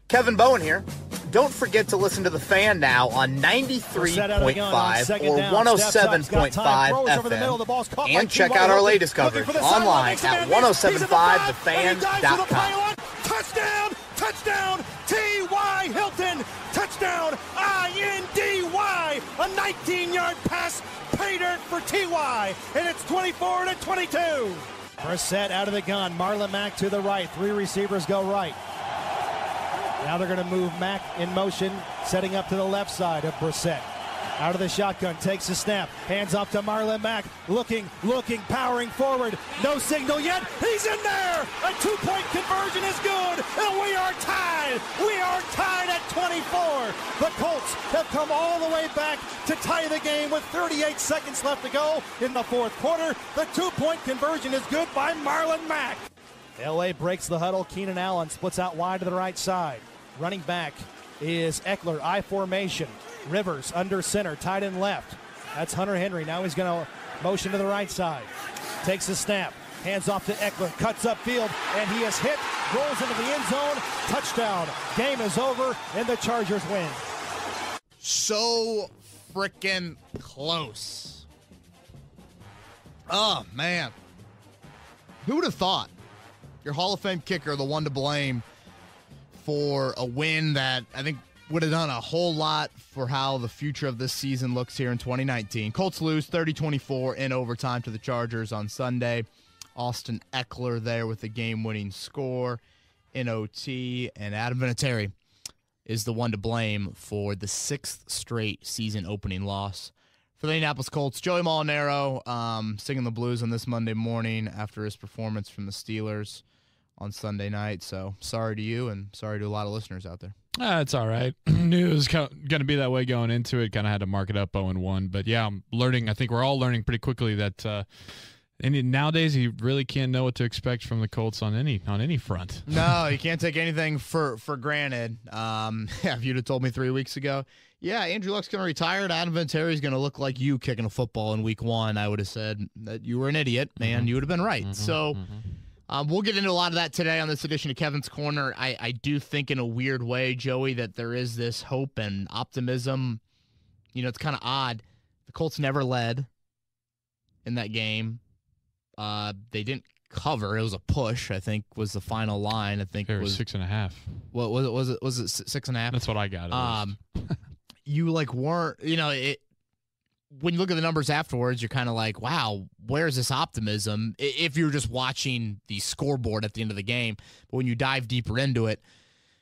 Kevin Bowen here. Don't forget to listen to The Fan now on 93.5 or 107.5 FM. And check out our latest coverage online at 1075thefan.com. Touchdown! Touchdown! T.Y. Hilton! Touchdown! I-N-D-Y! A 19-yard pass pay dirt for T.Y. And it's 24-22. Brissett out of the gun. Marlon Mack to the right. 3 receivers go right. Now they're going to move Mack in motion, setting up to the left side of Brissett. Out of the shotgun, takes a snap, hands off to Marlon Mack, looking, powering forward. No signal yet. He's in there. A 2-point conversion is good, and we are tied. We are tied at 24. The Colts have come all the way back to tie the game with 38 seconds left to go in the fourth quarter. The 2-point conversion is good by Marlon Mack. L.A. breaks the huddle. Keenan Allen splits out wide to the right side. Running back is Eckler, I formation. Rivers under center, tight end left. That's Hunter Henry. Now he's going to motion to the right side. Takes a snap, hands off to Eckler, cuts upfield, and he is hit, rolls into the end zone. Touchdown. Game is over, and the Chargers win. So freaking close. Oh, man. Who would have thought? Your Hall of Fame kicker, the one to blame for a win that I think would have done a whole lot for how the future of this season looks here in 2019. Colts lose 30-24 in overtime to the Chargers on Sunday. Austin Eckler there with the game-winning score in OT, and Adam Vinatieri is the one to blame for the 6th straight season opening loss for the Indianapolis Colts. Joey Molinaro singing the blues on this Monday morning after his performance from the Steelers on Sunday night. So sorry to you, and sorry to a lot of listeners out there. It's all right. Knew it was going to be that way going into it. Kind of had to mark it up 0-1. But, yeah, I'm learning. I think we're all learning pretty quickly that nowadays you really can't know what to expect from the Colts on any front. No, you can't take anything for granted. If you'd have told me 3 weeks ago, yeah, Andrew Luck's going to retire, and Adam Vinatieri's going to look like you kicking a football in week 1, I would have said that you were an idiot, man. You would have been right. We'll get into a lot of that today on this edition of Kevin's Corner. I do think in a weird way, Joey, that there is this hope and optimism. You know, it's kind of odd. The Colts never led in that game. They didn't cover. It was a push, I think, was the final line. I think it was 6.5. What was it? Was it 6.5? That's what I got. You weren't, when you look at the numbers afterwards, you're kind of like, wow, where's this optimism? If you're just watching the scoreboard at the end of the game. But when you dive deeper into it,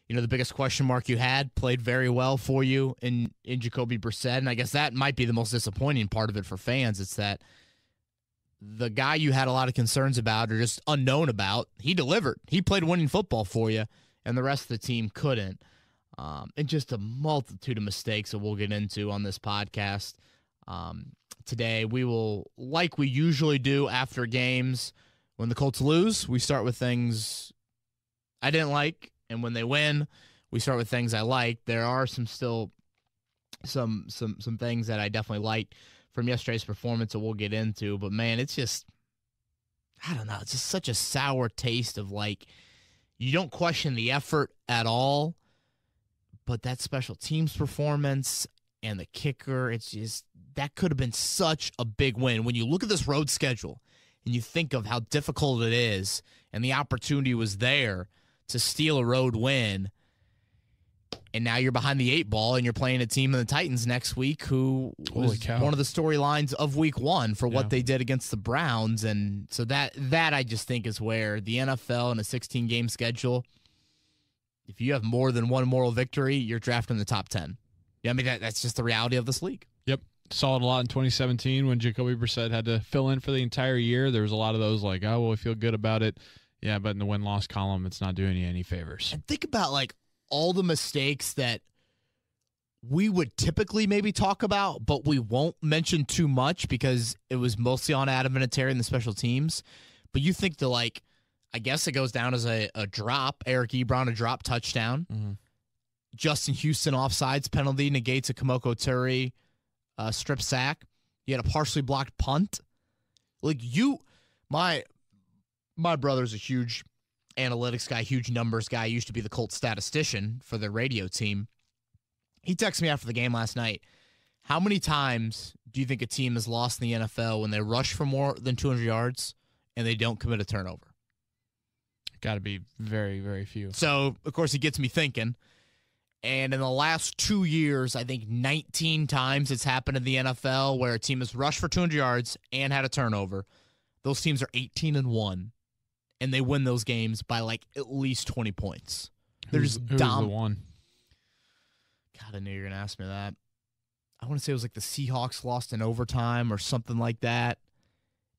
the biggest question mark you had played very well for you in Jacoby Brissett. And I guess that might be the most disappointing part of it for fans. It's that the guy you had a lot of concerns about or just unknown about, he delivered. He played winning football for you, and the rest of the team couldn't. And just a multitude of mistakes that we'll get into on this podcast. Today, we will, like we usually do after games, when the Colts lose, we start with things I didn't like, and when they win, we start with things I like. There are some things that I definitely liked from yesterday's performance that we'll get into, but man, it's just, I don't know, it's just such a sour taste of you don't question the effort at all, but that special teams performance and the kicker, it's just, that could have been such a big win. When you look at this road schedule and you think of how difficult it is and the opportunity was there to steal a road win, and now you're behind the 8 ball and you're playing a team in the Titans next week who was one of the storylines of week 1 for what they did against the Browns. And so that I just think is where the NFL in a 16-game schedule, if you have more than one moral victory, you're drafting the top 10. Yeah, I mean, that's just the reality of this league. Yep. Saw it a lot in 2017 when Jacoby Brissett had to fill in for the entire year. There was a lot of those we feel good about it. Yeah, but in the win-loss column, it's not doing you any favors. And think about, all the mistakes that we would typically maybe talk about, but we won't mention too much because it was mostly on Adam Vinatieri and the special teams. But you think I guess it goes down as a drop. Eric Ebron, a drop touchdown. Mm-hmm. Justin Houston offsides penalty negates a Kamoko Turi strip sack. You had a partially blocked punt. My brother's a huge analytics guy, huge numbers guy, used to be the Colts statistician for the radio team. He texted me after the game last night. How many times do you think a team has lost in the NFL when they rush for more than 200 yards and they don't commit a turnover? Got to be very, very few. So, of course, he gets me thinking. And in the last 2 years, I think 19 times it's happened in the NFL where a team has rushed for 200 yards and had a turnover. Those teams are 18-1, and they win those games by like at least 20 points. They're just dumb. Who's the one? God, I knew you were going to ask me that. I want to say it was like the Seahawks lost in overtime or something like that.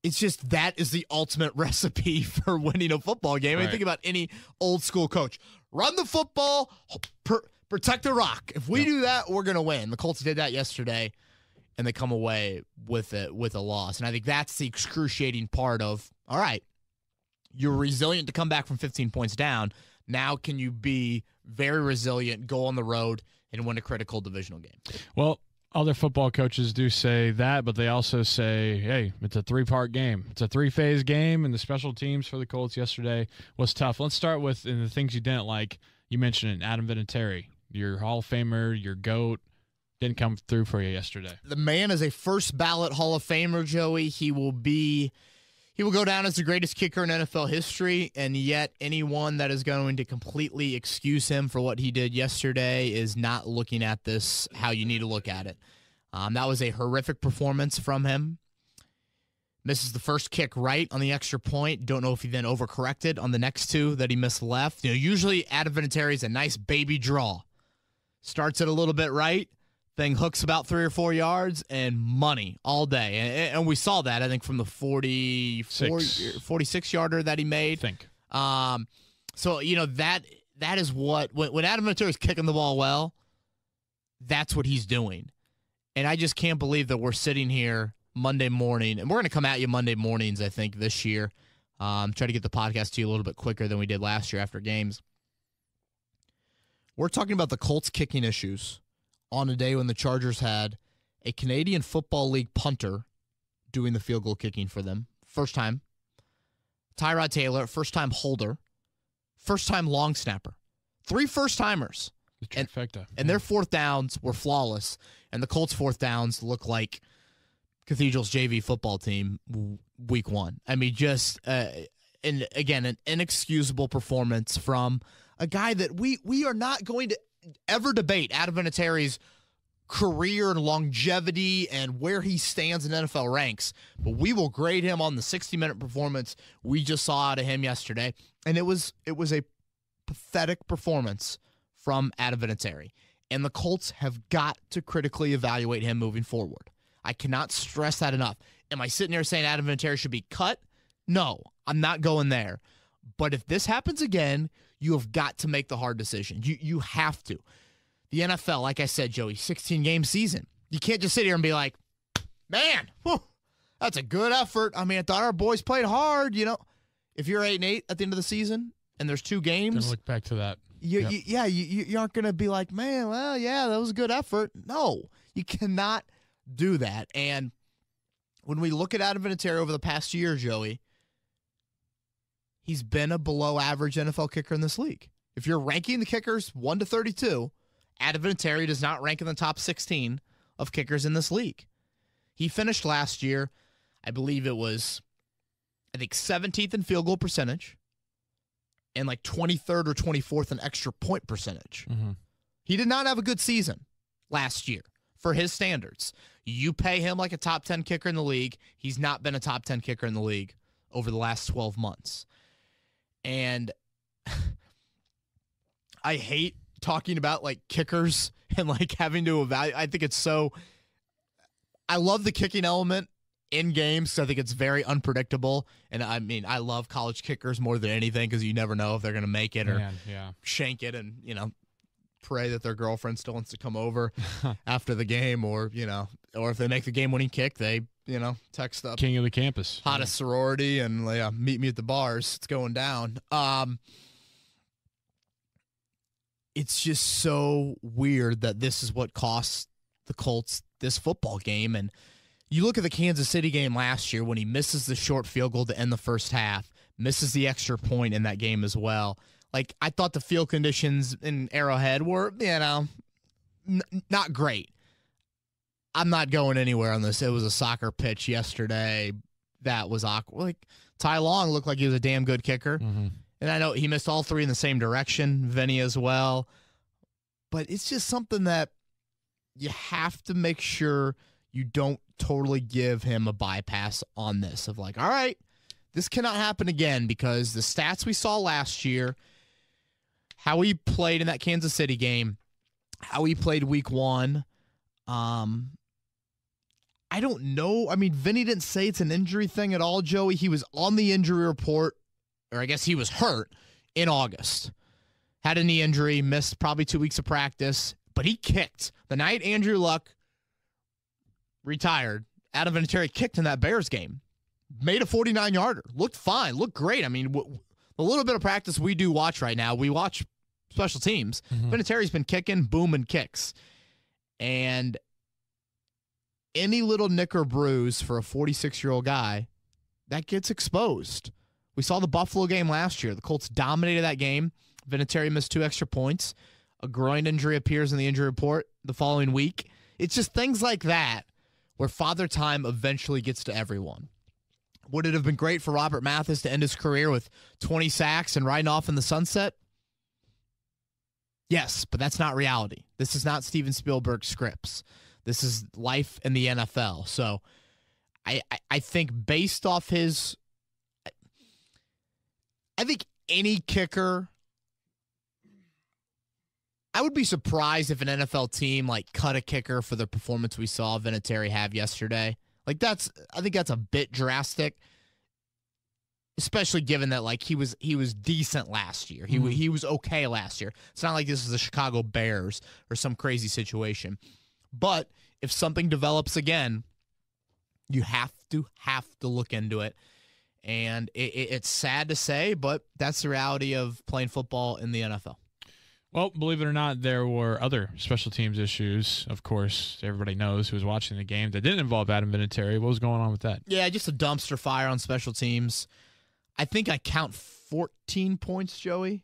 It's just that is the ultimate recipe for winning a football game. Right. I mean, think about any old school coach. Run the football, protect the rock. If we do that, we're going to win. The Colts did that yesterday, and they come away with a loss. And I think that's the excruciating part of, all right, you're resilient to come back from 15 points down. Now can you be very resilient, go on the road, and win a critical divisional game? Well, other football coaches do say that, but they also say, hey, it's a three-part game. It's a three-phase game, and the special teams for the Colts yesterday was tough. Let's start with the things you didn't like. You mentioned it, Adam Vinatieri, your Hall of Famer, your GOAT, didn't come through for you yesterday. The man is a first-ballot Hall of Famer, Joey. He will go down as the greatest kicker in NFL history, and yet anyone that is going to completely excuse him for what he did yesterday is not looking at this how you need to look at it. That was a horrific performance from him. Misses the first kick right on the extra point. Don't know if he then overcorrected on the next two that he missed left. Usually Adam Vinatieri is a nice baby draw. Starts it a little bit right. Thing hooks about 3 or 4 yards and money all day. And we saw that, I think, from the 46-yarder that he made. I think. So, that is what, when Adam Vinatieri is kicking the ball well, that's what he's doing. And I just can't believe that we're sitting here Monday morning, and we're going to come at you Monday mornings, I think, this year. Try to get the podcast to you a little bit quicker than we did last year after games. We're talking about the Colts kicking issues on a day when the Chargers had a Canadian Football League punter doing the field goal kicking for them. First time. Tyrod Taylor, first-time holder. First-time long snapper. 3 first-timers. The trifecta. And their fourth downs were flawless. And the Colts' fourth downs look like Cathedral's JV football team week 1. I mean, just, and again, an inexcusable performance from a guy that we are not going to ever debate Adam Vinatieri's career and longevity and where he stands in NFL ranks, but we will grade him on the 60-minute performance we just saw out of him yesterday, and it was a pathetic performance from Adam Vinatieri, and the Colts have got to critically evaluate him moving forward. I cannot stress that enough. Am I sitting there saying Adam Vinatieri should be cut? No, I'm not going there. But if this happens again, you have got to make the hard decision. You have to. The NFL, like I said, Joey, 16-game season. You can't just sit here and be like, man, whew, that's a good effort. I mean, I thought our boys played hard. If you're 8-8 at the end of the season and there's 2 games. Gonna look back to that. You aren't going to be like, man, well, yeah, that was a good effort. No, you cannot do that. And when we look at Adam Vinatieri over the past year, Joey, he's been a below-average NFL kicker in this league. If you're ranking the kickers 1 to 32, Adam Vinatieri does not rank in the top 16 of kickers in this league. He finished last year, I believe it was, 17th in field goal percentage and like 23rd or 24th in extra point percentage. Mm-hmm. He did not have a good season last year for his standards. You pay him like a top 10 kicker in the league. He's not been a top 10 kicker in the league over the last 12 months. And I hate talking about like kickers and like having to evaluate. I think it's so. I love the kicking element in games. So I think it's very unpredictable. And I mean, I love college kickers more than anything because you never know if they're going to make it or shank it and, pray that their girlfriend still wants to come over after the game or if they make the game-winning kick, they, text up. King of the campus. Hottest sorority and meet me at the bars. It's going down. It's just so weird that this is what costs the Colts this football game. And you look at the Kansas City game last year when he misses the short field goal to end the first half, misses the extra point in that game as well. Like, I thought the field conditions in Arrowhead were, not great. I'm not going anywhere on this. It was a soccer pitch yesterday that was awkward. Like, Ty Long looked like he was a damn good kicker. Mm-hmm. And I know he missed all three in the same direction, Vinny as well. But it's just something that you have to make sure you don't totally give him a bypass on this of like, all right, this cannot happen again, because the stats we saw last year, how he played in that Kansas City game, how he played week 1, I don't know. I mean, Vinny didn't say it's an injury thing at all, Joey. He was on the injury report, or I guess he was hurt in August. Had a knee injury, missed probably 2 weeks of practice, but he kicked. The night Andrew Luck retired, Adam Vinatieri kicked in that Bears game. Made a 49-yarder. Looked fine. Looked great. I mean, a little bit of practice we do watch right now. We watch special teams. Mm-hmm. Vinatieri's been kicking, booming kicks. And any little nick or bruise for a 46-year-old guy, that gets exposed. We saw the Buffalo game last year. The Colts dominated that game. Vinatieri missed 2 extra points. A groin injury appears in the injury report the following week. It's just things like that where Father Time eventually gets to everyone. Would it have been great for Robert Mathis to end his career with 20 sacks and riding off in the sunset? Yes, but that's not reality. This is not Steven Spielberg scripts. This is life in the NFL. So I think based off his... I think any kicker... I would be surprised if an NFL team cut a kicker for the performance we saw Vinatieri have yesterday. I think that's a bit drastic, especially given that he was decent last year. He was okay last year. It's not like this is the Chicago Bears or some crazy situation. But if something develops again, you have to look into it. And it's sad to say, but that's the reality of playing football in the NFL. Well, believe it or not, there were other special teams issues. Of course, everybody knows who was watching the game that didn't involve Adam Vinatieri. What was going on with that? Yeah, just a dumpster fire on special teams. I think I count 14 points, Joey.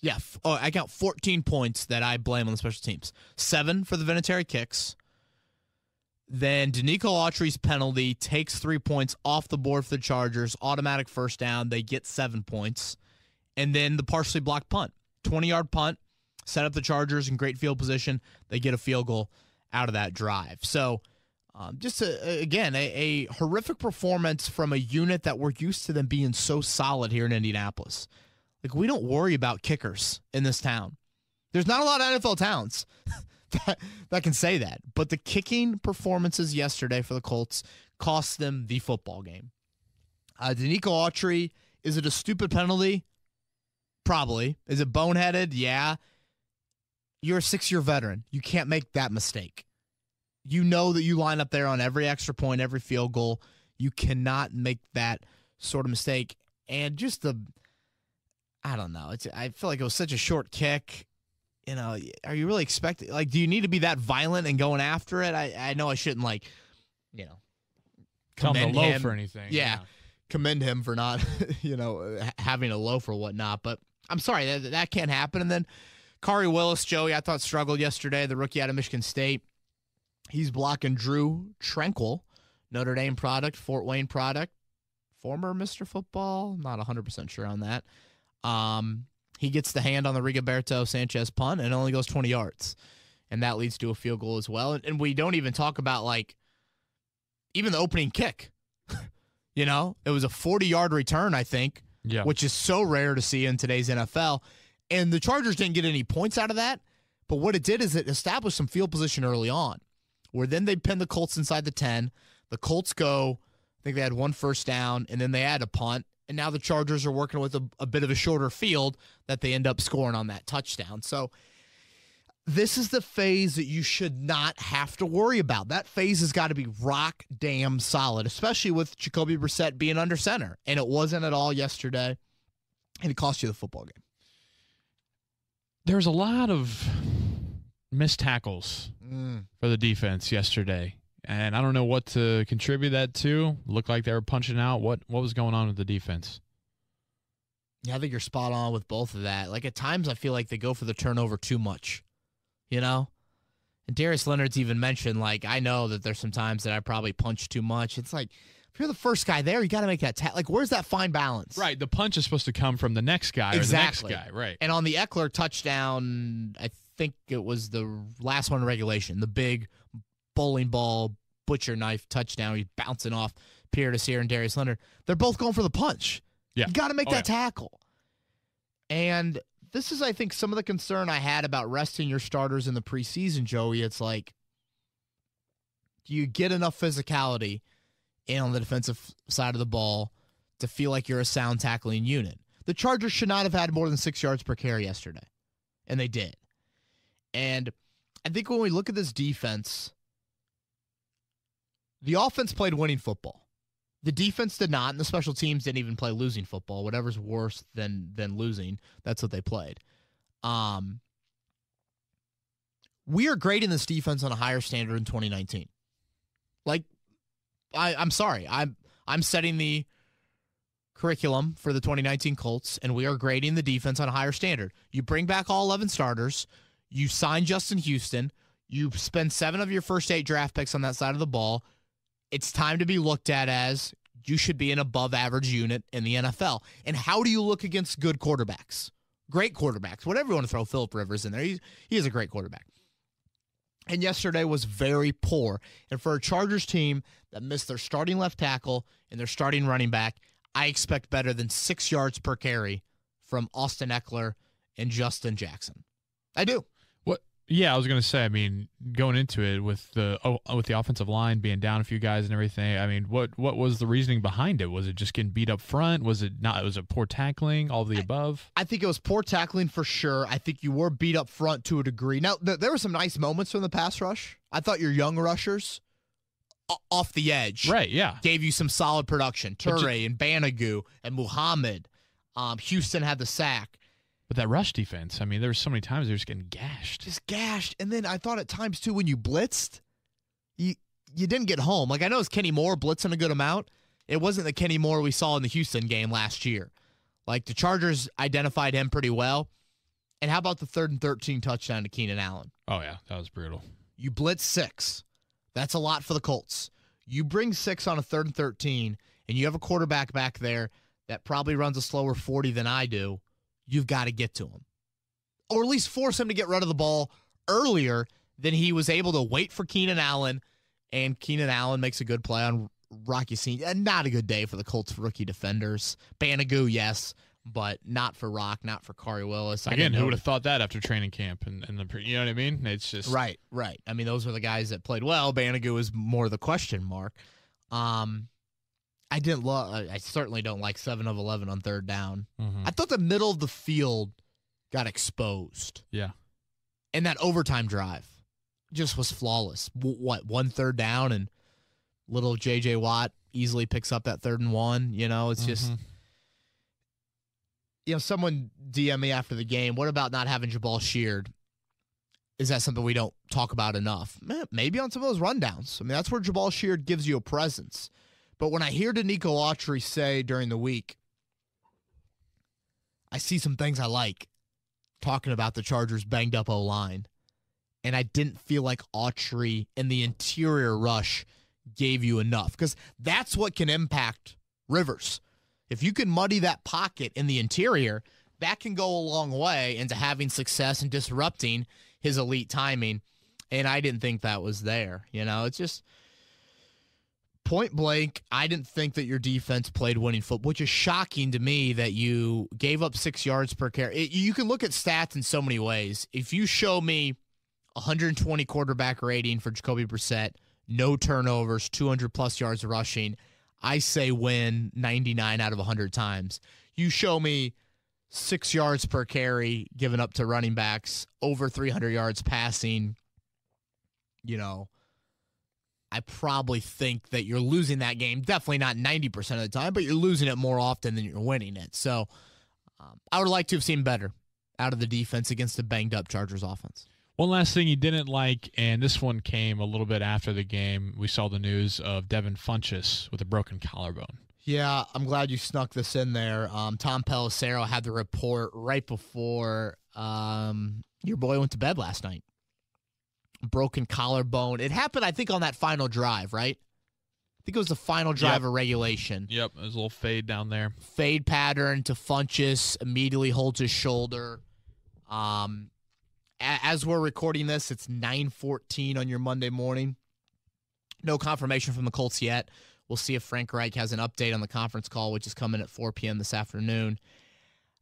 Yeah, I count 14 points that I blame on the special teams. 7 for the Vinatieri kicks. Then Danico Autry's penalty takes 3 points off the board for the Chargers. Automatic first down. They get 7 points. And then the partially blocked punt. 20-yard punt, set up the Chargers in great field position. They get a field goal out of that drive. So just, a horrific performance from a unit that we're used to them being so solid here in Indianapolis. We don't worry about kickers in this town. There's not a lot of NFL towns that can say that. But the kicking performances yesterday for the Colts cost them the football game. Danico Autry, is it a stupid penalty? Probably. Is it boneheaded? Yeah. You're a 6-year veteran. You can't make that mistake. You know that you line up there on every extra point, every field goal. You cannot make that sort of mistake. And just I don't know. I feel like it was such a short kick. Are you really expecting, do you need to be that violent and going after it? I know I shouldn't, commend him for anything. Yeah. Commend him for not, having a loaf or whatnot. But I'm sorry, that can't happen. And then Kari Willis, Joey, I thought struggled yesterday, the rookie out of Michigan State. He's blocking Drew Tranquill, Notre Dame product, Fort Wayne product, former Mr. Football. Not 100% sure on that. He gets the hand on the Rigoberto Sanchez punt and only goes 20 yards. And that leads to a field goal as well. And we don't even talk about, even the opening kick. It was a 40-yard return, I think, which is so rare to see in today's NFL. And the Chargers didn't get any points out of that. But what it did is it established some field position early on, where then they pinned the Colts inside the 10. The Colts go, I think they had 1 first down, and then they had a punt. And now the Chargers are working with a bit of a shorter field that they end up scoring on that touchdown. So this is the phase that you should not have to worry about. That phase has got to be rock damn solid, especially with Jacoby Brissett being under center. And it wasn't at all yesterday. And it cost you the football game. There's a lot of missed tackles for the defense yesterday. And I don't know what to contribute that to. Looked like they were punching out. What was going on with the defense? Yeah, I think you're spot on with both of that. Like, at times I feel like they go for the turnover too much, you know? And Darius Leonard's even mentioned, like, I know that there's some times that I probably punch too much. It's like, if you're the first guy there, you got to make that like, where's that fine balance? Right, the punch is supposed to come from the next guy exactly. or the next guy, right. And on the Eckler touchdown, I think it was the last one in regulation, the big bowling ball, butcher knife touchdown. He's bouncing off Pierre Desir and Darius Leonard. They're both going for the punch. Yeah. You got to make that tackle. And this is, I think, some of the concern I had about resting your starters in the preseason, Joey. It's like, do you get enough physicality in on the defensive side of the ball to feel like you're a sound tackling unit? The Chargers should not have had more than 6 yards per carry yesterday, and they did. And I think when we look at this defense, the offense played winning football. The defense did not, and the special teams didn't even play losing football. Whatever's worse than losing, that's what they played. We are grading this defense on a higher standard in 2019. Like, I'm sorry. I'm setting the curriculum for the 2019 Colts, and we are grading the defense on a higher standard. You bring back all 11 starters. You sign Justin Houston. You spend 7 of your first 8 draft picks on that side of the ball. It's time to be looked at as you should be an above-average unit in the NFL. And how do you look against good quarterbacks? Great quarterbacks. Whatever you want to throw Phillip Rivers in there, he is a great quarterback. And yesterday was very poor. And for a Chargers team that missed their starting left tackle and their starting running back, I expect better than 6 yards per carry from Austin Eckler and Justin Jackson. I do. Yeah, I was going to say, I mean, going into it with the offensive line being down a few guys and everything, I mean, what was the reasoning behind it? Was it just getting beat up front? Was it not? Was it poor tackling? All of the above? I think it was poor tackling for sure. I think you were beat up front to a degree. Now, there were some nice moments from the pass rush. I thought your young rushers off the edge, right? Yeah, gave you some solid production. Toure and Banagoo and Muhammad. Houston had the sack. But that rush defense, I mean, there were so many times they were just getting gashed. Just gashed. And then I thought at times, too, when you blitzed, you didn't get home. Like, I know it's Kenny Moore blitzing a good amount. It wasn't the Kenny Moore we saw in the Houston game last year. Like, the Chargers identified him pretty well. And how about the 3rd and 13 touchdown to Keenan Allen? Oh, yeah, that was brutal. You blitz 6. That's a lot for the Colts. You bring 6 on a 3rd and 13, and you have a quarterback back there that probably runs a slower 40 than I do. You've got to get to him. Or at least force him to get rid of the ball earlier than he was able to wait for Keenan Allen, and Keenan Allen makes a good play on Rocky Senior. Not a good day for the Colts rookie defenders. Banagoo, yes, but not for Rock, not for Kari Willis. Again, who would have thought that after training camp? And you know what I mean? It's just... Right. I mean, those were the guys that played well. Banagoo is more the question mark. I certainly don't like 7 of 11 on 3rd down. Mm-hmm. I thought the middle of the field got exposed. Yeah. And that overtime drive just was flawless. 1 3rd down, and little J.J. Watt easily picks up that 3rd and 1. You know, it's just, you know, someone DM me after the game, what about not having Jabal Sheard? Is that something we don't talk about enough? Maybe on some of those rundowns. I mean, that's where Jabal Sheard gives you a presence. But when I hear Danico Autry say during the week, I see some things I like, talking about the Chargers' banged-up O-line, and I didn't feel like Autry in the interior rush gave you enough, because that's what can impact Rivers. If you can muddy that pocket in the interior, that can go a long way into having success and disrupting his elite timing, and I didn't think that was there. You know, it's just... Point blank, I didn't think that your defense played winning football, which is shocking to me that you gave up 6 yards per carry. You can look at stats in so many ways. If you show me 120 quarterback rating for Jacoby Brissett, no turnovers, 200-plus yards rushing, I say win 99 out of 100 times. You show me 6 yards per carry given up to running backs, over 300 yards passing, you know, I probably think that you're losing that game. Definitely not 90% of the time, but you're losing it more often than you're winning it. So I would like to have seen better out of the defense against a banged-up Chargers offense. One last thing he didn't like, and this one came a little bit after the game. We saw the news of Devin Funchess with a broken collarbone. Yeah, I'm glad you snuck this in there. Tom Pelissero had the report right before your boy went to bed last night. Broken collarbone. It happened, I think, on that final drive, right? I think it was the final drive of regulation. Yep, there's a little fade down there. Fade pattern to Funchess, immediately holds his shoulder. As we're recording this, it's 9:14 on your Monday morning. No confirmation from the Colts yet. We'll see if Frank Reich has an update on the conference call, which is coming at 4 p.m. this afternoon.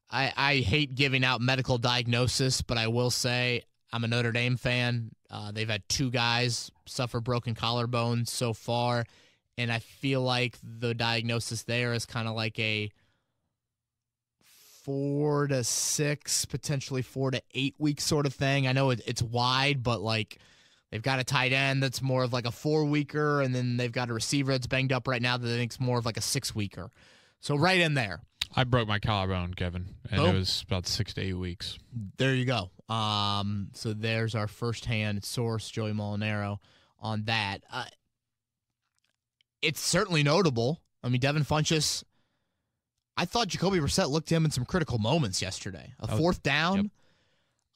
I hate giving out medical diagnosis, but I will say I'm a Notre Dame fan. They've had 2 guys suffer broken collarbones so far, and I feel like the diagnosis there is kind of like a 4 to 6, potentially 4 to 8 week sort of thing. I know it's wide, but like they've got a tight end that's more of like a 4-weeker, and then they've got a receiver that's banged up right now that I think's more of like a 6-weeker. So right in there. I broke my collarbone, Kevin, and it was about 6 to 8 weeks. There you go. So there's our firsthand source, Joey Molinaro, on that. It's certainly notable. I mean, Devin Funchess, I thought Jacoby Brissett looked to him in some critical moments yesterday. A 4th down. Yep.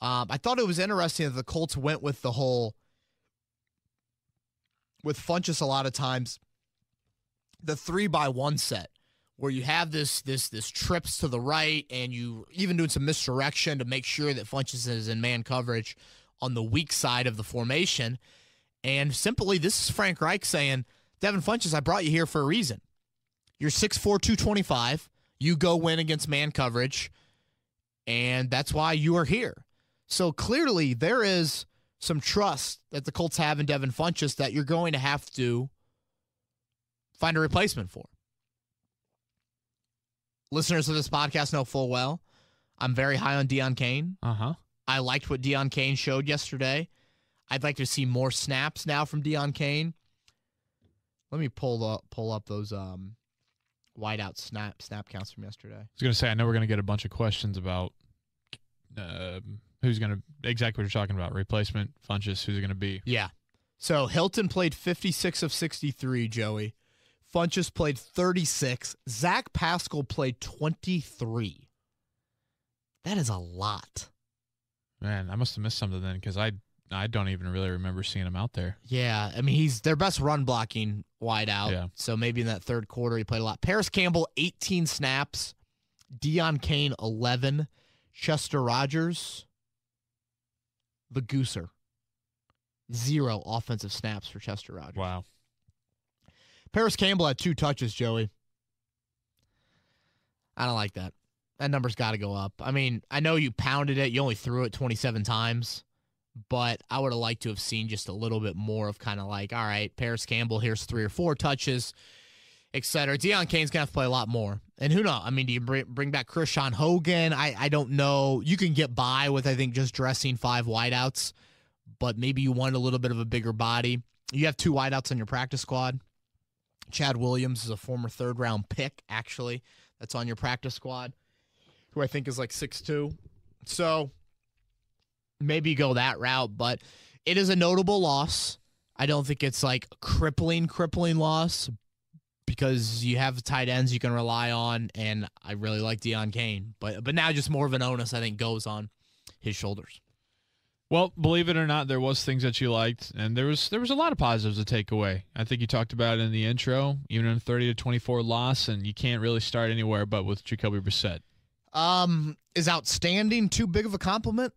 I thought it was interesting that the Colts went with the whole, with Funchess a lot of times, the 3-by-1 set, where you have this trips to the right, and you even doing some misdirection to make sure that Funchess is in man coverage on the weak side of the formation. And simply, this is Frank Reich saying, Devin Funchess, I brought you here for a reason. You're 6'4", 225. You go win against man coverage, and that's why you are here. So clearly, there is some trust that the Colts have in Devin Funchess that you're going to have to find a replacement for. Listeners of this podcast know full well I'm very high on Deon Cain. I liked what Deon Cain showed yesterday. I'd like to see more snaps now from Deon Cain. Let me pull up those wideout snap counts from yesterday. I was going to say, I know we're going to get a bunch of questions about who's going to, exactly what you're talking about, replacement, Funchess, who's it going to be? Yeah. So Hilton played 56 of 63, Joey. Funchess played 36. Zach Pascal played 23. That is a lot. Man, I must have missed something then, because I don't even really remember seeing him out there. Yeah, I mean, he's their best run blocking wide out. Yeah. So maybe in that third quarter he played a lot. Paris Campbell, 18 snaps. Deon Cain, 11. Chester Rogers, the Gooser, 0 offensive snaps for Chester Rogers. Wow. Paris Campbell had 2 touches, Joey. I don't like that. That number's got to go up. I mean, I know you pounded it. You only threw it 27 times. But I would have liked to have seen just a little bit more of kind of like, all right, Paris Campbell, here's 3 or 4 touches, et cetera. Deon Cain's going to have to play a lot more. And who knows? I mean, do you bring back Krishan Hogan? I don't know. You can get by with, I think, just dressing 5 wideouts, but maybe you want a little bit of a bigger body. You have 2 wideouts on your practice squad. Chad Williams is a former 3rd-round pick, actually, that's on your practice squad, who I think is like 6'2". So maybe you go that route, but it is a notable loss. I don't think it's like a crippling loss because you have tight ends you can rely on, and I really like Deon Cain. But now just more of an onus, I think, goes on his shoulders. Well, believe it or not, there was things that you liked, and there was a lot of positives to take away. I think you talked about it in the intro, even in a 30-24 loss, and you can't really start anywhere but with Jacoby Brissett. Is outstanding too big of a compliment?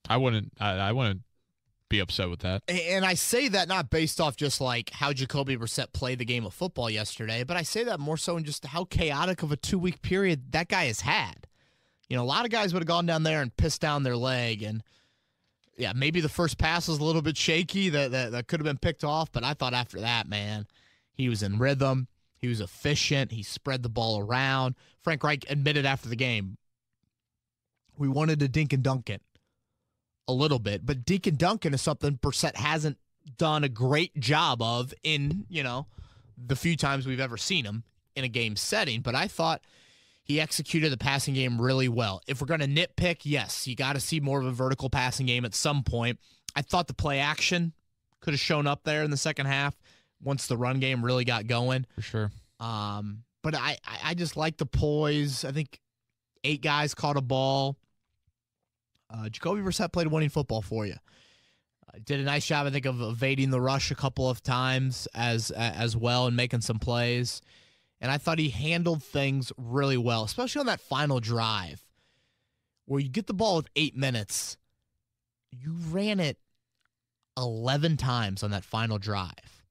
I wouldn't be upset with that. And I say that not based off just like how Jacoby Brissett played the game of football yesterday, but I say that more so in just how chaotic of a 2-week period that guy has had. You know, a lot of guys would have gone down there and pissed down their leg, and yeah, maybe the first pass was a little bit shaky that could have been picked off, but I thought after that, man, he was in rhythm. He was efficient. He spread the ball around. Frank Reich admitted after the game, we wanted to dink and dunk it a little bit, but dink and dunking is something Brissett hasn't done a great job of in, the few times we've ever seen him in a game setting. But I thought He executed the passing game really well. If we're going to nitpick, yes, you got to see more of a vertical passing game at some point. I thought the play action could have shown up there in the second half once the run game really got going. For sure. But I just like the poise. I think 8 guys caught a ball. Jacoby Brissett played winning football for you. Did a nice job, I think, of evading the rush a couple of times as well and making some plays. And I thought he handled things really well, especially on that final drive where you get the ball with 8 minutes. You ran it 11 times on that final drive.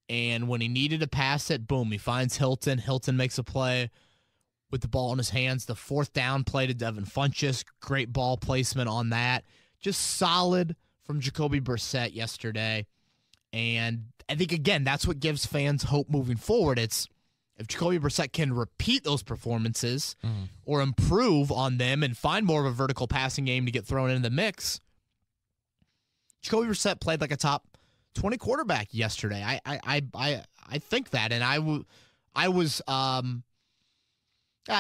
And when he needed to pass it, boom, he finds Hilton. Hilton makes a play with the ball in his hands. The 4th down play to Devin Funchess. Great ball placement on that. Just solid from Jacoby Brissett yesterday. And I think, again, that's what gives fans hope moving forward. It's if Jacoby Brissett can repeat those performances or improve on them and find more of a vertical passing game to get thrown into the mix, Jacoby Brissett played like a top 20 quarterback yesterday. I think that, and I was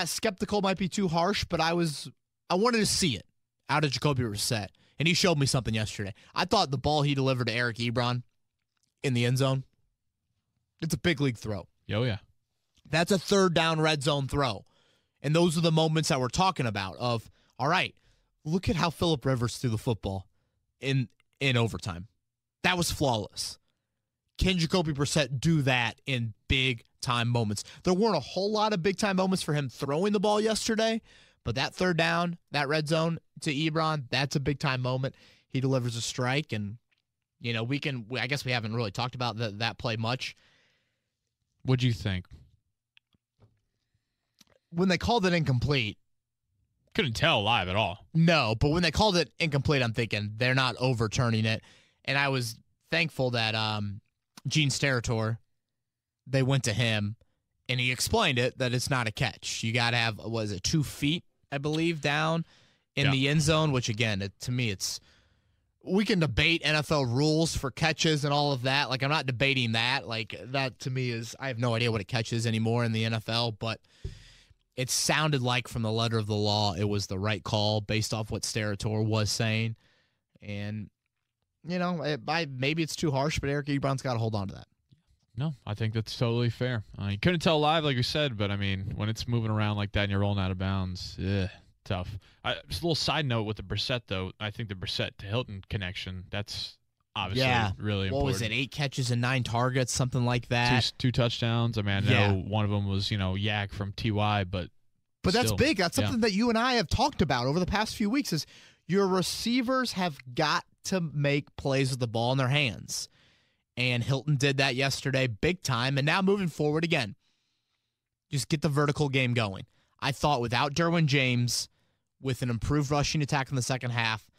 skeptical might be too harsh, but I wanted to see it out of Jacoby Brissett, and he showed me something yesterday. I thought the ball he delivered to Eric Ebron in the end zone, it's a big league throw. Oh, yeah. That's a 3rd down red zone throw. And those are the moments that we're talking about of, all right, look at how Phillip Rivers threw the football in overtime. That was flawless. Can Jacoby Brissett do that in big-time moments? There weren't a whole lot of big-time moments for him throwing the ball yesterday, but that 3rd down, that red zone to Ebron, that's a big-time moment. He delivers a strike, and I guess we haven't really talked about that play much. What'd you think? When they called it incomplete. Couldn't tell live at all. No, but when they called it incomplete, I'm thinking they're not overturning it. And I was thankful that Gene Steratore, they went to him, and he explained it, that it's not a catch. You got to have, 2 feet, I believe, down in the end zone, which, again, to me, it's we can debate NFL rules for catches and all of that. Like, I'm not debating that. Like, that to me is, I have no idea what a catch is anymore in the NFL, but it sounded like from the letter of the law it was the right call based off what Steratore was saying. And, maybe it's too harsh, but Eric Ebron's got to hold on to that. No, I think that's totally fair. You couldn't tell live, like you said, but, I mean, when it's moving around like that and you're rolling out of bounds, tough. Just a little side note with the Brissett, though. I think the Brissett to Hilton connection, that's obviously really important. What was it, 8 catches and 9 targets, something like that? Two touchdowns. I mean, I know one of them was, Yak from TY, but that's big. That's something that you and I have talked about over the past few weeks is your receivers have got to make plays with the ball in their hands. And Hilton did that yesterday big time. And now moving forward again, just get the vertical game going. I thought without Derwin James, with an improved rushing attack in the second half,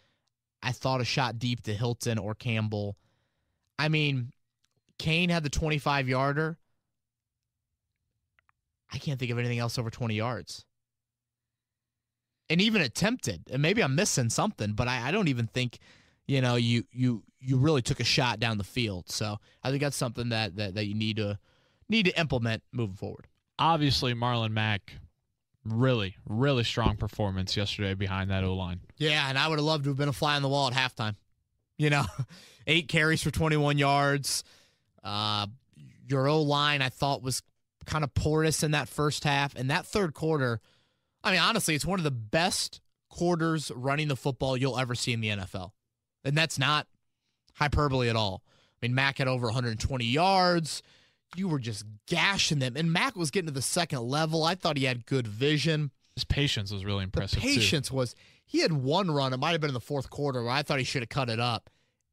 I thought a shot deep to Hilton or Campbell. I mean, Kane had the 25-yarder. I can't think of anything else over 20 yards. And even attempted. And maybe I'm missing something, but I don't even think, you really took a shot down the field. So I think that's something that you need to implement moving forward. Obviously, Marlon Mack, really, really strong performance yesterday behind that O-line. Yeah, and I would have loved to have been a fly on the wall at halftime. 8 carries for 21 yards. Your O-line, I thought, was kind of porous in that first half. And that third quarter, I mean, honestly, it's one of the best quarters running the football you'll ever see in the NFL. And that's not hyperbole at all. I mean, Mack had over 120 yards. You were just gashing them. And Mack was getting to the second level. I thought he had good vision. His patience was really impressive, The patience was, he had one run, it might have been in the fourth quarter, where I thought he should have cut it up.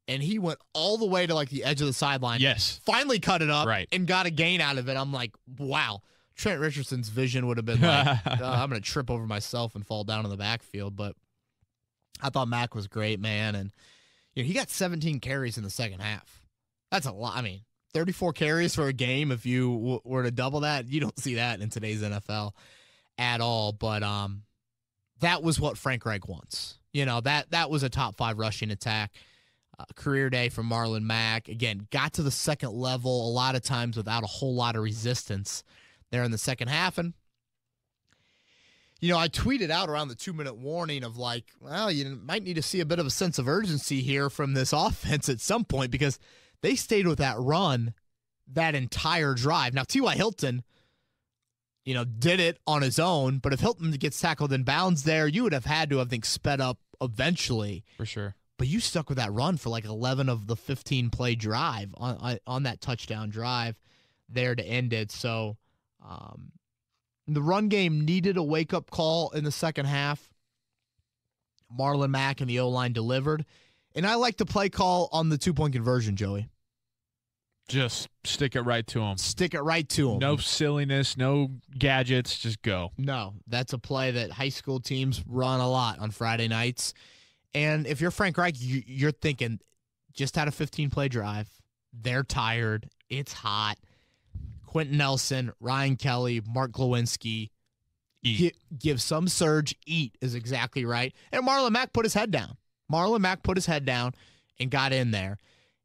And he went all the way to, like, the edge of the sideline. Yes. Finally cut it up. Right. And got a gain out of it. I'm like, wow. Trent Richardson's vision would have been like, I'm going to trip over myself and fall down in the backfield. But I thought Mack was great, man. And he got 17 carries in the second half. That's a lot. I mean, 34 carries for a game, if you were to double that, you don't see that in today's NFL at all. But that was what Frank Reich wants. That was a top 5 rushing attack. Career day for Marlon Mack. Again, got to the second level a lot of times without a whole lot of resistance there in the second half. And I tweeted out around the 2-minute warning of like, well, you might need to see a bit of a sense of urgency here from this offense at some point because they stayed with that run that entire drive. Now, T.Y. Hilton, did it on his own, but if Hilton gets tackled in bounds there, you would have had to, I think, sped up eventually. For sure. But you stuck with that run for like 11 of the 15-play drive on that touchdown drive there to end it. So the run game needed a wake-up call in the second half. Marlon, Mack, and the O-line delivered. And I like the play call on the 2-point conversion, Joey. Just stick it right to him. Stick it right to him. No silliness, no gadgets, just go. No, that's a play that high school teams run a lot on Friday nights. And if you're Frank Reich, you're thinking, just had a 15-play drive. They're tired. It's hot. Quentin Nelson, Ryan Kelly, Mark Glowinski. Give some surge. Eat is exactly right. And Marlon Mack put his head down. And got in there.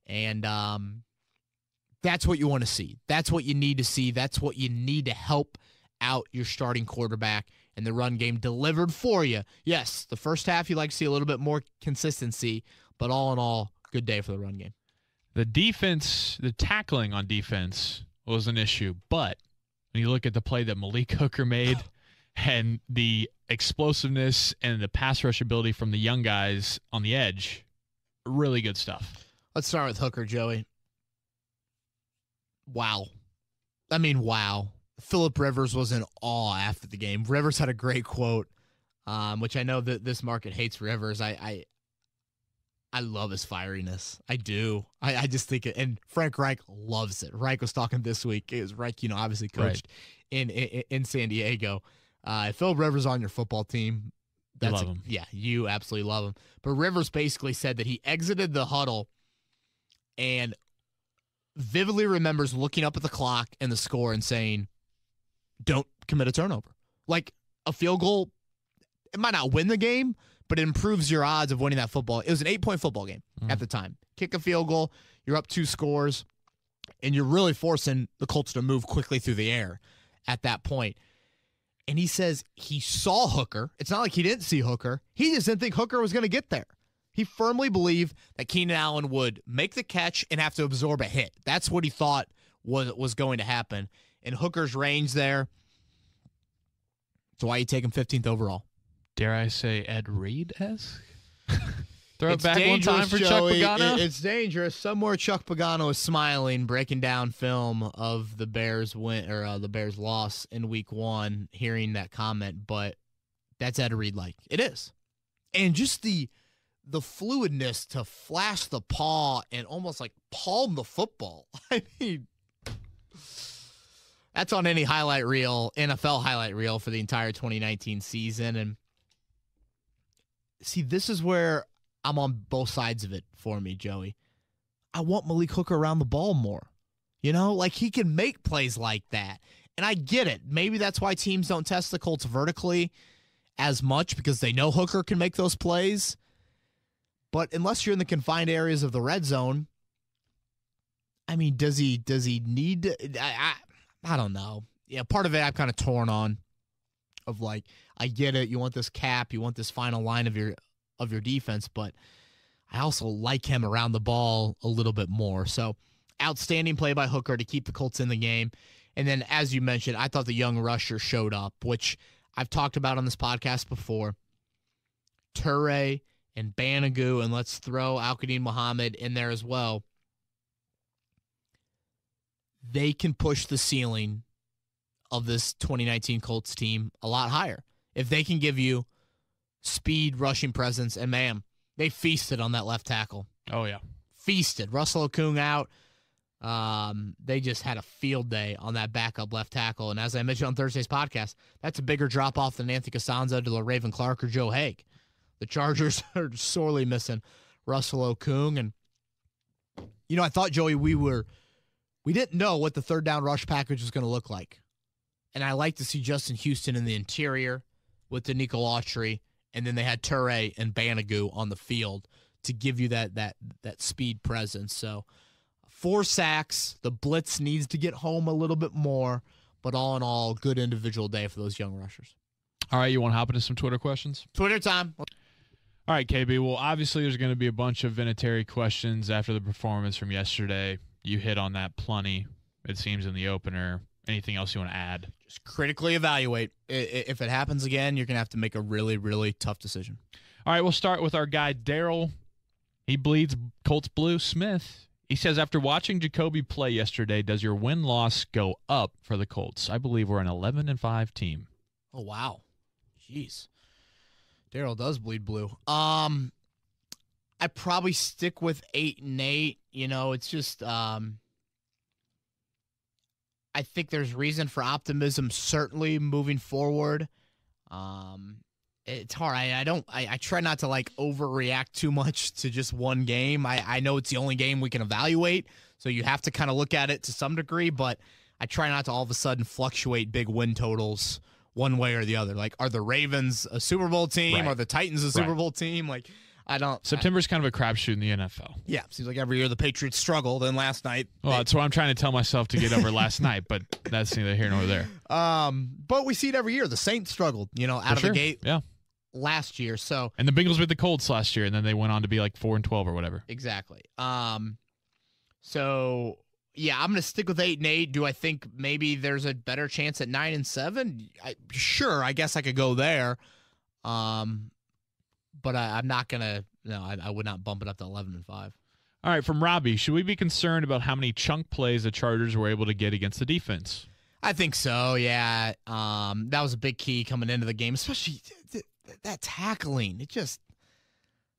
And that's what you want to see. That's what you need to see. That's what you need to help out your starting quarterback. And the run game delivered for you. Yes, the first half you like to see a little bit more consistency, but all in all, good day for the run game. The defense, the tackling on defense was an issue, but when you look at the play that Malik Hooker made and the explosiveness and the pass rush ability from the young guys on the edge, really good stuff. Let's start with Hooker, Joey. Wow. I mean, wow. Phillip Rivers was in awe after the game. Rivers had a great quote, which I know that this market hates Rivers. I love his fieriness. I do. I just think it. And Frank Reich loves it. Reich was talking this week. It was Reich, obviously coached in San Diego. If Phillip Rivers on your football team, you love him. Yeah, you absolutely love him. But Rivers basically said that he exited the huddle and vividly remembers looking up at the clock and the score and saying, don't commit a turnover. Like a field goal, it might not win the game, but it improves your odds of winning that football. It was an 8-point football game at the time. Kick a field goal, you're up 2 scores, and you're really forcing the Colts to move quickly through the air at that point. And he says he saw Hooker. It's not like he didn't see Hooker. He just didn't think Hooker was going to get there. He firmly believed that Keenan Allen would make the catch and have to absorb a hit. That's what he thought was going to happen. And Hooker's range there. That's why you take him 15th overall. Dare I say Ed Reed-esque? Throw It's it back one time for Joey. Chuck Pagano? It's dangerous. Somewhere Chuck Pagano is smiling, breaking down film of the Bears win or the Bears loss in week 1, hearing that comment. But that's Ed Reed-like. It is. And just the fluidness to flash the paw and almost like palm the football. I mean, that's on any highlight reel, NFL highlight reel for the entire 2019 season. And see, this is where I'm on both sides of it for me, Joey. I want Malik Hooker around the ball more. Like he can make plays like that. And I get it. Maybe that's why teams don't test the Colts vertically as much because they know Hooker can make those plays. But unless you're in the confined areas of the red zone, I mean, does he need to, I don't know. Yeah, part of it I'm kind of torn on of like, I get it. You want this cap, you want this final line of your defense, but I also like him around the ball a little bit more. So outstanding play by Hooker to keep the Colts in the game. And then, as you mentioned, I thought the young rusher showed up, which I've talked about on this podcast before. Toure and Banagoo, and let's throw Al-Qadim Muhammad in there as well. They can push the ceiling of this 2019 Colts team a lot higher. If they can give you speed, rushing presence, and man, they feasted on that left tackle. Oh, yeah. Feasted. Russell Okung out. They just had a field day on that backup left tackle. And as I mentioned on Thursday's podcast, that's a bigger drop-off than Anthony Costanza to Raven Clark or Joe Haig. The Chargers are sorely missing Russell Okung. And, I thought, Joey, we didn't know what the third down rush package was going to look like. And I like to see Justin Houston in the interior with Danico Autry, and then they had Toure and Banagoo on the field to give you that speed presence. So 4 sacks. The blitz needs to get home a little bit more, but all in all, good individual day for those young rushers. All right, you want to hop into some Twitter questions? Twitter time. All right, KB. Well, obviously there's going to be a bunch of Vinatieri questions after the performance from yesterday. You hit on that plenty, it seems, in the opener. Anything else you want to add? Just critically evaluate. If it happens again, you're going to have to make a really, really tough decision. All right, we'll start with our guy, Daryl. He bleeds Colts Blue Smith. He says, after watching Jacoby play yesterday, does your win-loss go up for the Colts? I believe we're an 11-5 team. Oh, wow. Jeez. Daryl does bleed blue. I probably stick with 8-8. You know, it's just I think there's reason for optimism, certainly moving forward. It's hard. I try not to like overreact too much to just one game. I know it's the only game we can evaluate, so you have to kind of look at it to some degree, but I try not to all of a sudden fluctuate big win totals one way or the other. Like, are the Ravens a Super Bowl team? Right. Are the Titans a Super Bowl team? Like, I don't. September's kind of a crapshoot in the NFL. Yeah, seems like every year the Patriots struggle. Then last night. Well, that's what I'm trying to tell myself to get over last night, but that's neither here nor there. But we see it every year. The Saints struggled, out of the gate. Yeah. Last year, so. And the Bengals with the Colts last year, and then they went on to be like 4-12 or whatever. Exactly. So. Yeah, I'm going to stick with 8-8. Do I think maybe there's a better chance at 9-7? Sure, I guess I could go there. But I'm not going to. No, I would not bump it up to 11-5. All right, from Robbie, should we be concerned about how many chunk plays the Chargers were able to get against the defense? I think so. Yeah. That was a big key coming into the game, especially that tackling. It just.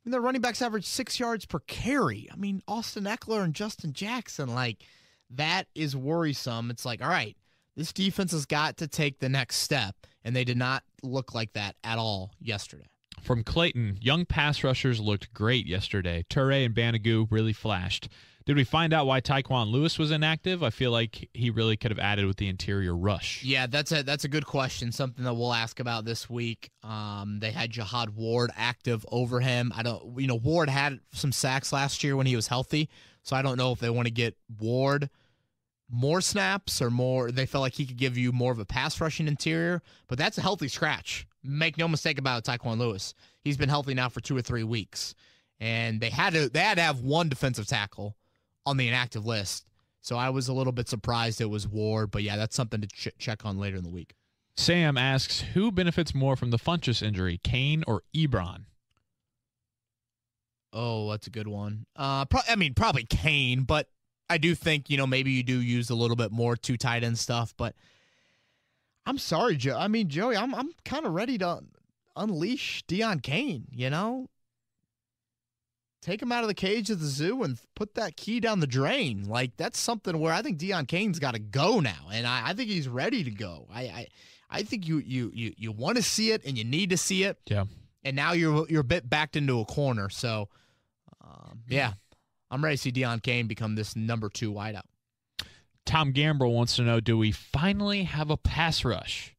The running backs average 6 yards per carry. I mean, Austin Eckler and Justin Jackson, like. That is worrisome. It's like, all right, this defense has got to take the next step, and they did not look like that at all yesterday. From Clayton, young pass rushers looked great yesterday. Toure and Banagoo really flashed. Did we find out why Tyquan Lewis was inactive? I feel like he really could have added with the interior rush. Yeah, that's a good question, something that we'll ask about this week. They had Jihad Ward active over him. Ward had some sacks last year when he was healthy, so I don't know if they want to get Ward more snaps or more. They felt like he could give you more of a pass rushing interior, but that's a healthy scratch. Make no mistake about it, Tyquan Lewis. He's been healthy now for 2 or 3 weeks, and they had to have one defensive tackle on the inactive list. So I was a little bit surprised it was Ward, but yeah, that's something to check on later in the week. Sam asks, who benefits more from the Funchess injury, Kane or Ebron? Oh, that's a good one. Probably Kane, but I do think, maybe you do use a little bit more 2 tight end stuff, but I'm sorry, Joe. I mean, Joey, I'm kind of ready to unleash Deion Kane, Take him out of the cage at the zoo and put that key down the drain. Like, that's something where I think Deion Kane's got to go now, and I think he's ready to go. I think you want to see it and you need to see it. Yeah. And now you're a bit backed into a corner, so yeah. I'm ready to see Deion Kane become this number 2 wideout. Tom Gambrell wants to know, do we finally have a pass rush?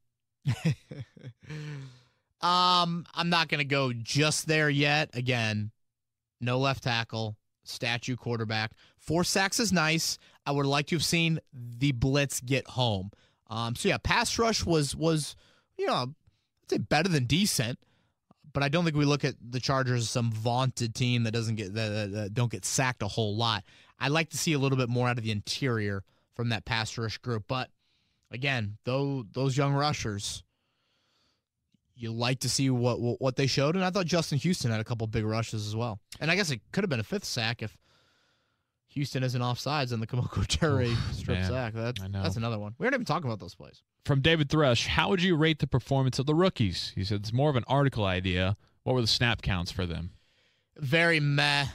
I'm not going to go just there yet. Again, no left tackle, statue quarterback. 4 sacks is nice. I would like to have seen the blitz get home. So yeah, pass rush was I'd say better than decent. But I don't think we look at the Chargers as some vaunted team that don't get sacked a whole lot. I'd like to see a little bit more out of the interior from that pass rush group. But again, those young rushers, you like to see what they showed. And I thought Justin Houston had a couple big rushes as well. And I guess it could have been a 5th sack if Houston isn't offsides on the Kamoko Terry strip sack. That's another one. We aren't even talking about those plays. From David Thrush, how would you rate the performance of the rookies? He said it's more of an article idea. What were the snap counts for them? Very meh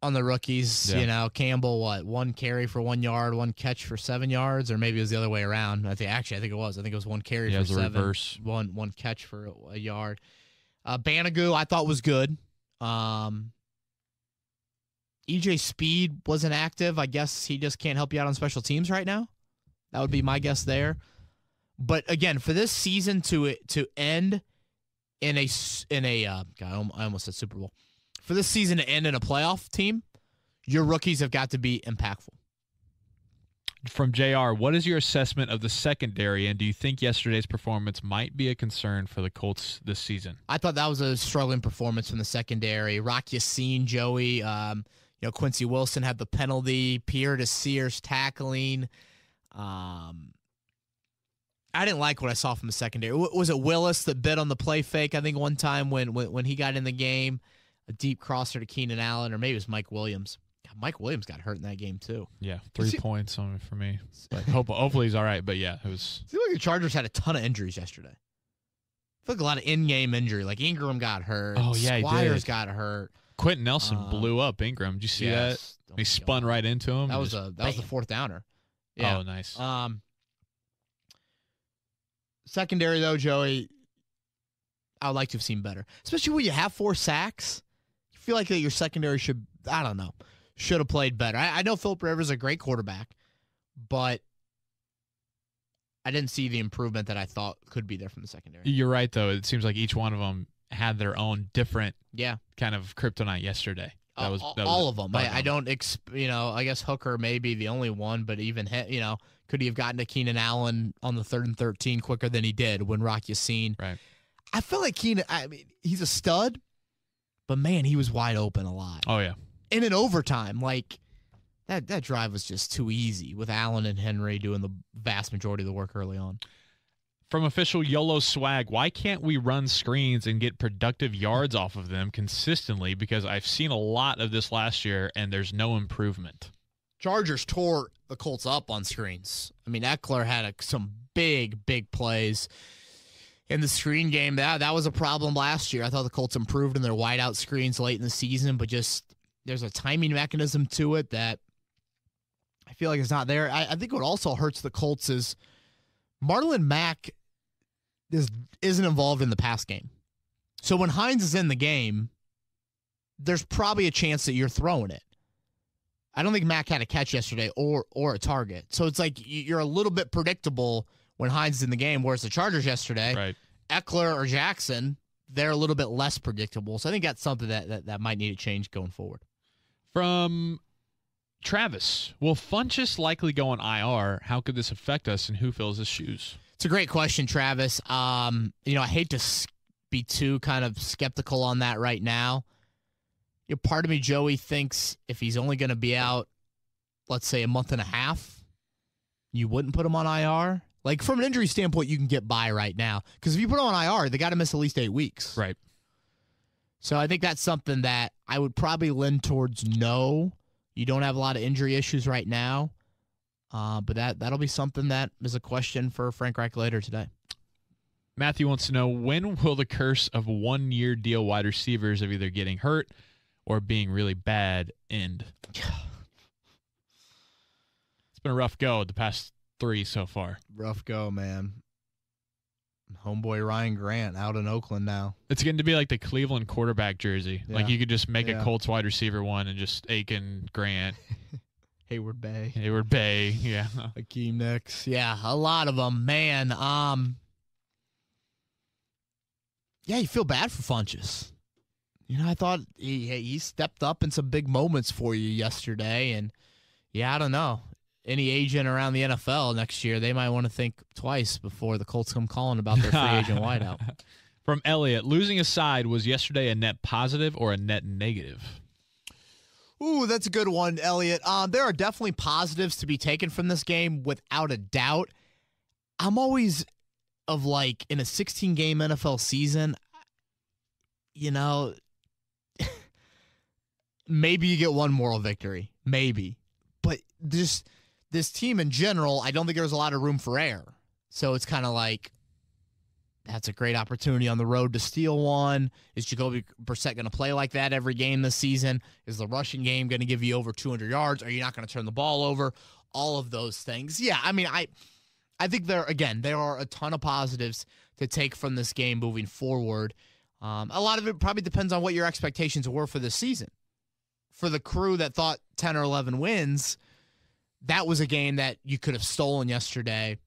on the rookies. Yeah. Campbell, 1 carry for 1 yard, 1 catch for 7 yards, or maybe it was the other way around. I think it was. I think it was 1 carry for 7. Reverse. One catch for a yard. Banagoo, I thought was good. EJ Speed wasn't active. I guess he just can't help you out on special teams right now. That would be my guess there. But again, for this season to end in a God, I almost said Super Bowl. For this season to end in a playoff team, your rookies have got to be impactful. From JR, what is your assessment of the secondary, and do you think yesterday's performance might be a concern for the Colts this season? I thought that was a struggling performance from the secondary. Rock Yassin, Joey, Quincy Wilson had the penalty, Pierre to Sears tackling. I didn't like what I saw from the secondary. Was it Willis that bit on the play fake? I think one time when he got in the game, a deep crosser to Keenan Allen, or maybe it was Mike Williams. God, Mike Williams got hurt in that game too. Yeah, 3 points on it for me. But hopefully he's all right. But yeah, it was. It seemed like the Chargers had a ton of injuries yesterday. I feel like a lot of in-game injury. Like Ingram got hurt. Oh yeah, Squires got hurt. Quentin Nelson blew up Ingram. Did you see that? He spun right into him. That was the fourth downer. Yeah. Oh, nice. Secondary though, Joey, I would like to have seen better, especially when you have 4 sacks. You feel like that your secondary should have played better. I know Philip Rivers is a great quarterback, but I didn't see the improvement that I thought could be there from the secondary. You're right, though. It seems like each one of them had their own different kind of kryptonite yesterday. That was all of them. I don't, I guess Hooker may be the only one, but even, could he have gotten to Keenan Allen on the 3rd and 13 quicker than he did when Rock Yassin? Right. I feel like Keenan, he's a stud, but man, he was wide open a lot. Oh, yeah. In an overtime, like that drive was just too easy with Allen and Henry doing the vast majority of the work early on. From official YOLO swag, why can't we run screens and get productive yards off of them consistently? Because I've seen a lot of this last year, and there's no improvement. Chargers tore the Colts up on screens. Eckler had some big plays in the screen game. That was a problem last year. I thought the Colts improved in their wideout screens late in the season, but just there's a timing mechanism to it that I feel like is not there. I think what also hurts the Colts is Marlon Mack isn't involved in the pass game. So when Hines is in the game, there's probably a chance that you're throwing it. I don't think Mack had a catch yesterday or a target. So it's like you're a little bit predictable when Hines is in the game, whereas the Chargers yesterday, right. Eckler or Jackson, they're a little bit less predictable. So I think that's something that might need to change going forward. From Travis, will Funchess likely go on IR? How could this affect us, and who fills his shoes? It's a great question, Travis. I hate to be too kind of skeptical on that right now. Part of me, Joey, thinks if he's only going to be out, let's say, a month and a half, you wouldn't put him on IR. Like, from an injury standpoint, you can get by right now. Because if you put him on IR, they got to miss at least 8 weeks. Right. So I think that's something that I would probably lean towards no. You don't have a lot of injury issues right now. But that'll be something that is a question for Frank Reich later today. Matthew wants to know, when will the curse of 1-year deal wide receivers of either getting hurt or being really bad end? It's been a rough go the past 3 so far. Rough go, man. Homeboy Ryan Grant out in Oakland now. It's getting to be like the Cleveland quarterback jersey. Yeah. Like you could just make a Colts wide receiver one and just Aiken, Grant. Hayward Bay, yeah. Hakeem Nicks. Yeah, a lot of them, man. Yeah, you feel bad for Funchess. I thought he stepped up in some big moments for you yesterday, and I don't know. Any agent around the NFL next year, they might want to think twice before the Colts come calling about their free agent wideout. From Elliot, losing aside, was yesterday a net positive or a net negative? Ooh, that's a good one, Elliot. There are definitely positives to be taken from this game, without a doubt. I'm always of like, in a 16-game NFL season, maybe you get one moral victory. Maybe. But this team in general, I don't think there's a lot of room for error. So it's kind of like, that's a great opportunity on the road to steal one. Is Jacoby Brissett going to play like that every game this season? Is the rushing game going to give you over 200 yards? Are you not going to turn the ball over? All of those things. Yeah, I think there are a ton of positives to take from this game moving forward. A lot of it probably depends on what your expectations were for this season. For the crew that thought 10 or 11 wins, that was a game that you could have stolen yesterday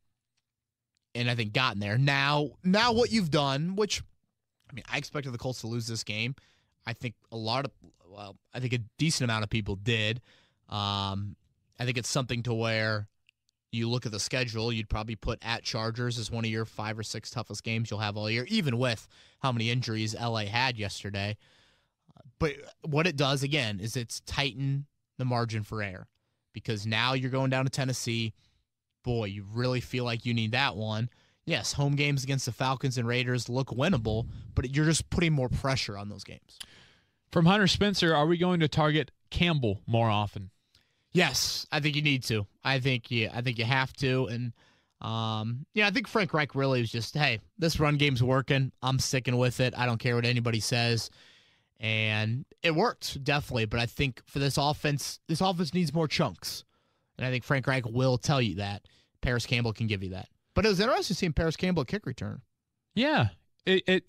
and I think gotten there. Now what you've done, which, I expected the Colts to lose this game. I think a decent amount of people did. I think it's something to where you look at the schedule, you'd probably put at Chargers as one of your 5 or 6 toughest games you'll have all year, even with how many injuries LA had yesterday. But what it does, again, is it's tighten the margin for error, because now you're going down to Tennessee. Boy, you really feel like you need that one. Yes, home games against the Falcons and Raiders look winnable, but you're just putting more pressure on those games. From Hunter Spencer, are we going to target Campbell more often? Yes, I think you need to. I think you have to. And I think Frank Reich really was just, hey, this run game's working. I'm sticking with it. I don't care what anybody says. And it worked, definitely. But I think for this offense needs more chunks. And I think Frank Reich will tell you that. Paris Campbell can give you that. But it was interesting seeing Paris Campbell kick return. Yeah. It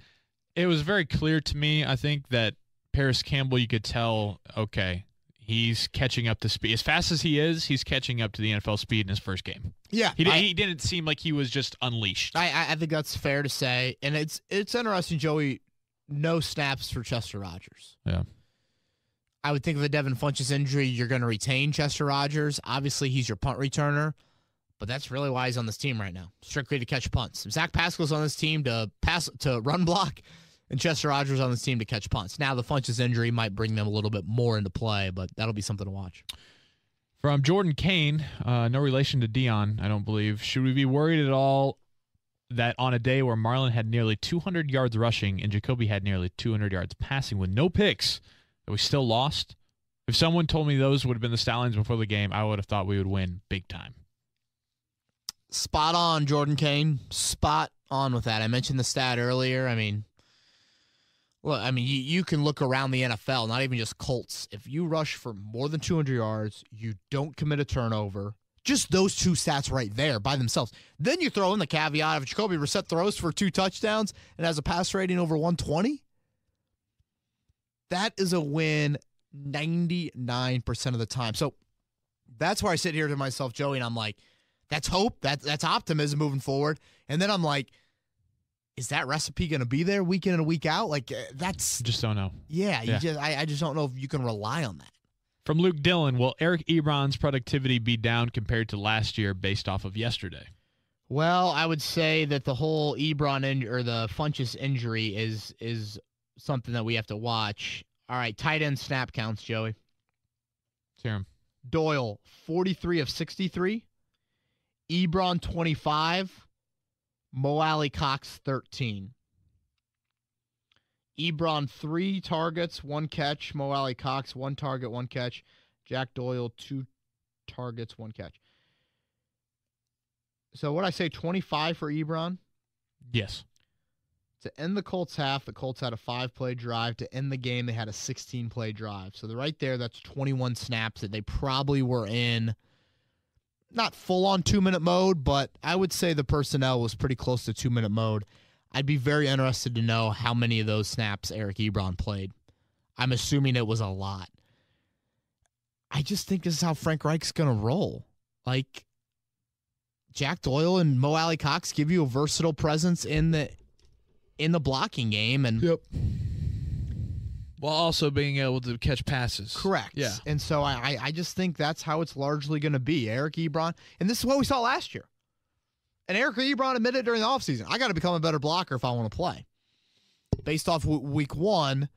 was very clear to me, I think, that Paris Campbell, you could tell, okay, he's catching up to speed. As fast as he is, he's catching up to the NFL speed in his first game. Yeah. He didn't seem like he was just unleashed. I think that's fair to say. And it's interesting, Joey, no snaps for Chester Rogers. Yeah. I would think of a Devin Funchess injury, you're going to retain Chester Rogers. Obviously, he's your punt returner, but that's really why he's on this team right now, strictly to catch punts. Zach Pascal's on this team to run block, and Chester Rogers on this team to catch punts. Now, the Funchess injury might bring them a little bit more into play, but that'll be something to watch. From Jordan Kane, no relation to Dion, I don't believe. Should we be worried at all that on a day where Marlon had nearly 200 yards rushing and Jacoby had nearly 200 yards passing with no picks, that we still lost? If someone told me those would have been the Stallions before the game, I would have thought we would win big time. Spot on, Jordan Kane. Spot on with that. I mentioned the stat earlier. You can look around the NFL, not even just Colts. If you rush for more than 200 yards, you don't commit a turnover. Just those two stats right there by themselves. Then you throw in the caveat if Jacoby Brissett throws for 2 touchdowns and has a pass rating over 120. That is a win 99% of the time. So that's where I sit here to myself, Joey, and I'm like, that's hope. That's optimism moving forward. And then I'm like, is that recipe going to be there week in and week out? Like, that's just don't know. Yeah. I just don't know if you can rely on that. From Luke Dillon, will Eric Ebron's productivity be down compared to last year based off of yesterday? Well, I would say that the whole Ebron or the Funchess injury is something that we have to watch. All right, tight end snap counts, Joey. Let's hear him. Doyle, 43 of 63. Ebron, 25. Mo Alley Cox, 13. Ebron, 3 targets, 1 catch. Mo Alley Cox, 1 target, 1 catch. Jack Doyle, 2 targets, 1 catch. So what I say, 25 for Ebron? Yes. To end the Colts half, the Colts had a 5-play drive. To end the game, they had a 16-play drive. So right there, that's 21 snaps that they probably were in. Not full-on 2-minute mode, but I would say the personnel was pretty close to 2-minute mode. I'd be very interested to know how many of those snaps Eric Ebron played. I'm assuming it was a lot. I just think this is how Frank Reich's going to roll. Like, Jack Doyle and Mo Alley Cox give you a versatile presence in the blocking game. And yep. While also being able to catch passes. Correct. Yeah. And so I just think that's how it's largely going to be. Eric Ebron, and this is what we saw last year. And Eric Ebron admitted during the offseason, I got to become a better blocker if I want to play. Based off week 1,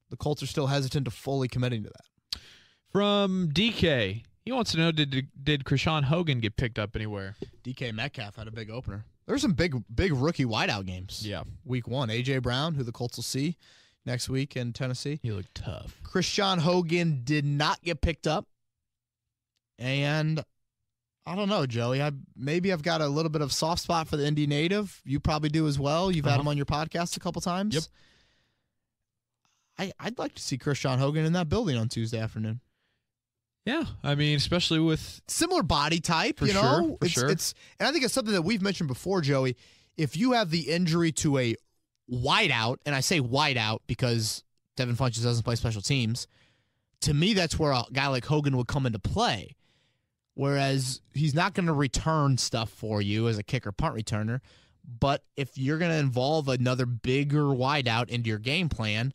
the Colts are still hesitant to fully committing to that. From DK, he wants to know, did Krishan Hogan get picked up anywhere? DK Metcalf had a big opener. There's some big rookie wideout games. Yeah. Week 1, A.J. Brown, who the Colts will see next week in Tennessee. He looked tough. Krishan Hogan did not get picked up. And I don't know, Joey. Maybe I've got a little bit of soft spot for the Indy native. You probably do as well. You've had him on your podcast a couple times. Yep. I'd like to see Krishan Hogan in that building on Tuesday afternoon. Yeah, I mean, especially with similar body type, for sure. And I think it's something that we've mentioned before, Joey. If you have the injury to a wideout, and I say wideout because Devin Funchess doesn't play special teams, to me that's where a guy like Hogan would come into play. Whereas he's not going to return stuff for you as a kick or punt returner, but if you're going to involve another bigger wideout into your game plan,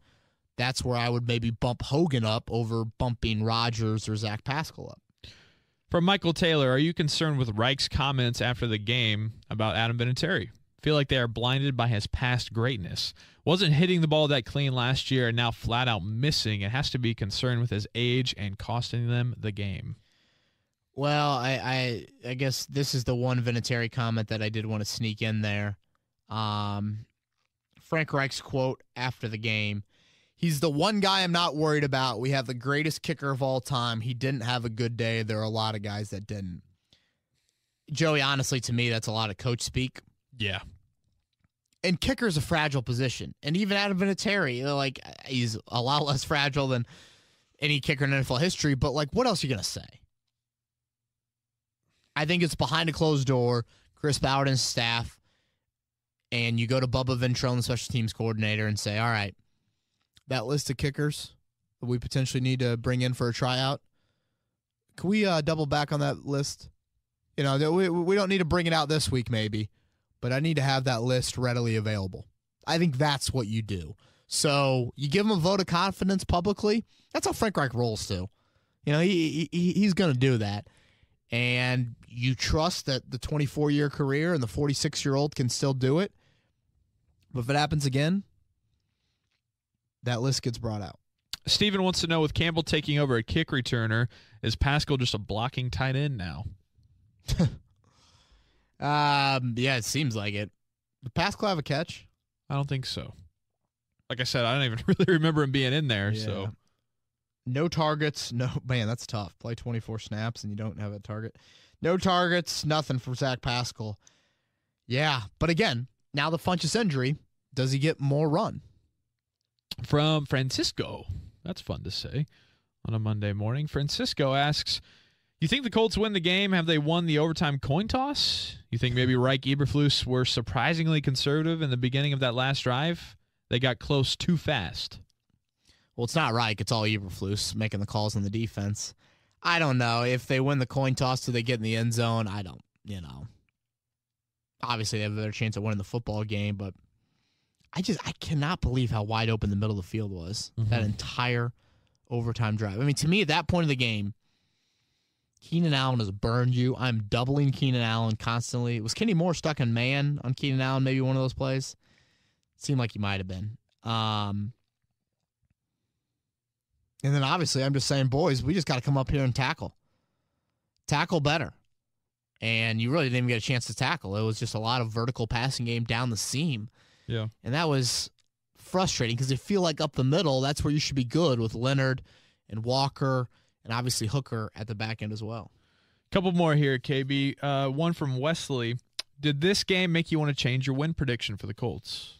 that's where I would maybe bump Hogan up over bumping Rodgers or Zach Pascal up. From Michael Taylor, are you concerned with Reich's comments after the game about Adam Vinatieri? Feel like they are blinded by his past greatness. Wasn't hitting the ball that clean last year and now flat out missing. It has to be concerned with his age and costing them the game. Well, I guess this is the one Vinatieri comment that I did want to sneak in there. Frank Reich's quote after the game. He's the one guy I'm not worried about. We have the greatest kicker of all time. He didn't have a good day. There are a lot of guys that didn't. Joey, honestly, to me, that's a lot of coach speak. Yeah. And kicker's a fragile position. And even Adam Vinatieri, like, he's a lot less fragile than any kicker in NFL history. But, like, what else are you going to say? I think it's behind a closed door, Chris Ballard and his staff, and you go to Bubba Ventrone, the special teams coordinator, and say, all right, that list of kickers that we potentially need to bring in for a tryout, can we double back on that list? You know, we don't need to bring it out this week maybe, but I need to have that list readily available. I think that's what you do. So you give him a vote of confidence publicly. That's how Frank Reich rolls too. You know, he's going to do that. And you trust that the 24-year career and the 46-year-old can still do it. But if it happens again, that list gets brought out. Steven wants to know, with Campbell taking over a kick returner, is Pascal just a blocking tight end now? Yeah, it seems like it. Did Pascal have a catch? I don't think so. Like I said, I don't even really remember him being in there. Yeah. So no targets. No, man, that's tough. Play 24 snaps and you don't have a target. No targets, nothing from Zach Pascal. Yeah, but again, now the Funchess injury, does he get more run? From Francisco, that's fun to say on a Monday morning. Francisco asks, you think the Colts win the game? Have they won the overtime coin toss? You think maybe Reich Eberflus were surprisingly conservative in the beginning of that last drive? They got close too fast. Well, it's not Reich. It's all Eberflus making the calls on the defense. I don't know. If they win the coin toss, do they get in the end zone? I don't, Obviously, they have a better chance of winning the football game, but I cannot believe how wide open the middle of the field was. Mm-hmm. That entire overtime drive. I mean, to me, at that point of the game, Keenan Allen has burned you. I'm doubling Keenan Allen constantly. Was Kenny Moore stuck in man on Keenan Allen, maybe one of those plays? Seemed like he might have been. And then, obviously, I'm just saying, boys, we just got to come up here and tackle. Tackle better. And you really didn't even get a chance to tackle. It was just a lot of vertical passing game down the seam. Yeah. And that was frustrating because they feel like up the middle, that's where you should be good with Leonard and Walker and obviously Hooker at the back end as well. Couple more here, KB. One from Wesley. Did this game make you want to change your win prediction for the Colts?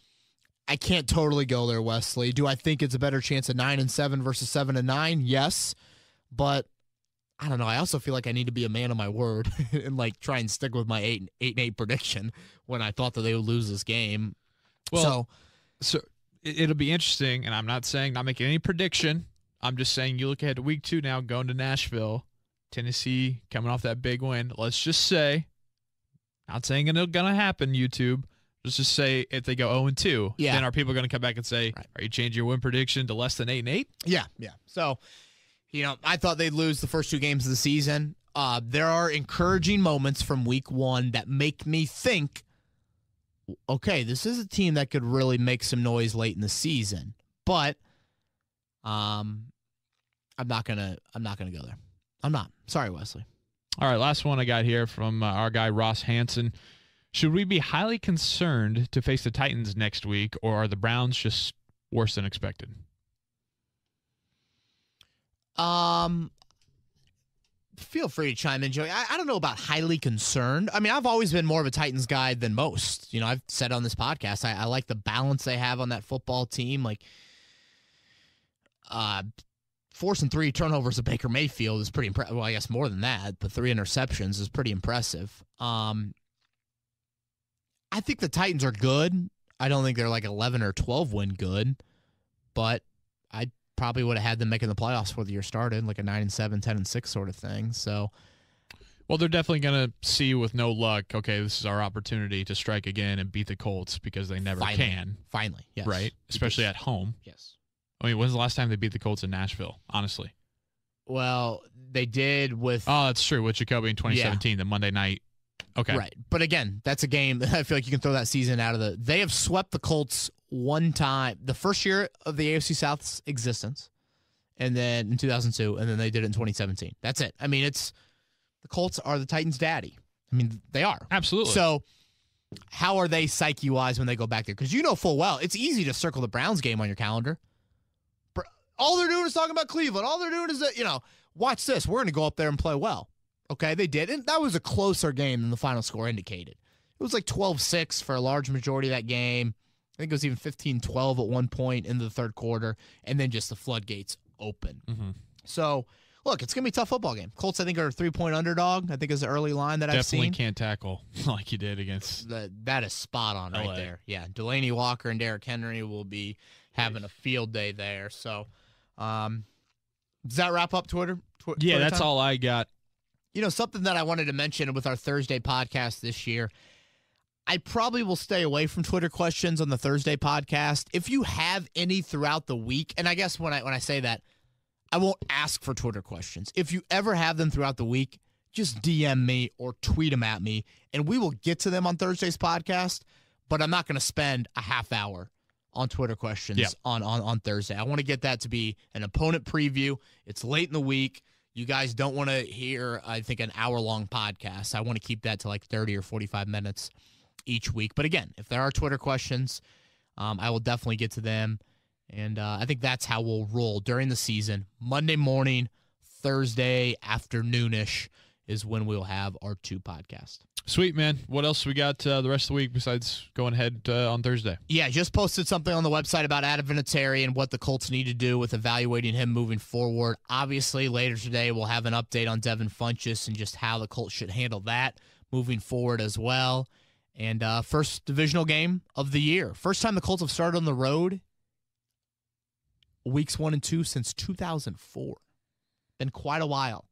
I can't totally go there, Wesley. Do I think it's a better chance of 9-7 versus 7-9? Yes. But I don't know. I also feel like I need to be a man of my word and like try and stick with my 8-8 prediction when I thought that they would lose this game. Well, so it'll be interesting, and I'm not making any prediction. I'm just saying you look ahead to week 2 now, going to Nashville, Tennessee, coming off that big win. Let's just say, not saying it's going to happen, YouTube. Let's just say if they go 0-2, then are people going to come back and say, right, are you changing your win prediction to less than 8-8? Yeah. So, I thought they'd lose the first 2 games of the season. There are encouraging moments from week 1 that make me think, okay, this is a team that could really make some noise late in the season. But I'm not gonna go there. I'm not. Sorry, Wesley. All right, last one I got here from our guy Ross Hansen. Should we be highly concerned to face the Titans next week, or are the Browns just worse than expected? Feel free to chime in, Joey. I don't know about highly concerned. I mean, I've always been more of a Titans guy than most. I've said on this podcast, I like the balance they have on that football team. Like, forcing 3 turnovers of Baker Mayfield is pretty impressive. Well, I guess more than that, but 3 interceptions is pretty impressive. I think the Titans are good. I don't think they're like 11 or 12 win good, but I probably would have had them making the playoffs before the year started, like a 9-7, 10-6 sort of thing. So, well, they're definitely going to see with no luck, okay, this is our opportunity to strike again and beat the Colts because they never can. Finally, yes. Right? Especially at home. Yes. I mean, when's the last time they beat the Colts in Nashville, honestly? Well, they did with... Oh, that's true. With Jacoby in 2017, the Monday night. Okay. Right. But again, that's a game that I feel like you can throw that season out of the... They have swept the Colts one time, the first year of the AFC South's existence, and then in 2002, and then they did it in 2017. That's it. I mean, the Colts are the Titans' daddy. I mean, they are. Absolutely. So how are they psyche-wise when they go back there? Because you know full well, it's easy to circle the Browns game on your calendar. All they're doing is talking about Cleveland. All they're doing is, watch this. We're going to go up there and play well. Okay, they did. And that was a closer game than the final score indicated. It was like 12-6 for a large majority of that game. I think it was even 15-12 at one point in the third quarter. And then just the floodgates open. Mm-hmm. So, look, it's going to be a tough football game. Colts, I think, are a 3-point underdog, I think is the early line that I've seen. Definitely can't tackle like you did against... That is spot on right there. Yeah, Delaney Walker and Derrick Henry will be having a field day there. So... does that wrap up Twitter? Yeah, Twitter that's time? all I got. Something that I wanted to mention with our Thursday podcast this year, I probably will stay away from Twitter questions on the Thursday podcast. If you have any throughout the week, and I guess when I say that, I won't ask for Twitter questions. If you ever have them throughout the week, just DM me or tweet them at me, and we will get to them on Thursday's podcast, but I'm not going to spend a half hour on Twitter questions on Thursday. I want to get that to be an opponent preview. It's late in the week. You guys don't want to hear, I think, an hour-long podcast. I want to keep that to like 30 or 45 minutes each week. But again, if there are Twitter questions, I will definitely get to them. And I think that's how we'll roll during the season. Monday morning, Thursday afternoonish is when we'll have our 2 podcasts. Sweet, man. What else we got the rest of the week besides going ahead on Thursday? Yeah, just posted something on the website about Adam Vinatieri and what the Colts need to do with evaluating him moving forward. Obviously, later today, we'll have an update on Devin Funchess and just how the Colts should handle that moving forward as well. And first divisional game of the year. First time the Colts have started on the road weeks 1 and 2 since 2004. Been quite a while.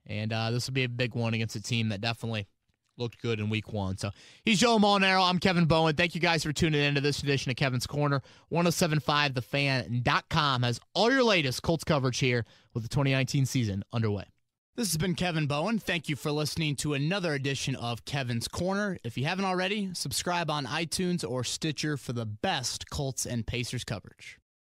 And this will be a big one against a team that definitely looked good in week 1. So he's Joe Molinaro. I'm Kevin Bowen. Thank you guys for tuning in to this edition of Kevin's Corner. 1075thefan.com has all your latest Colts coverage here with the 2019 season underway. This has been Kevin Bowen. Thank you for listening to another edition of Kevin's Corner. If you haven't already, subscribe on iTunes or Stitcher for the best Colts and Pacers coverage.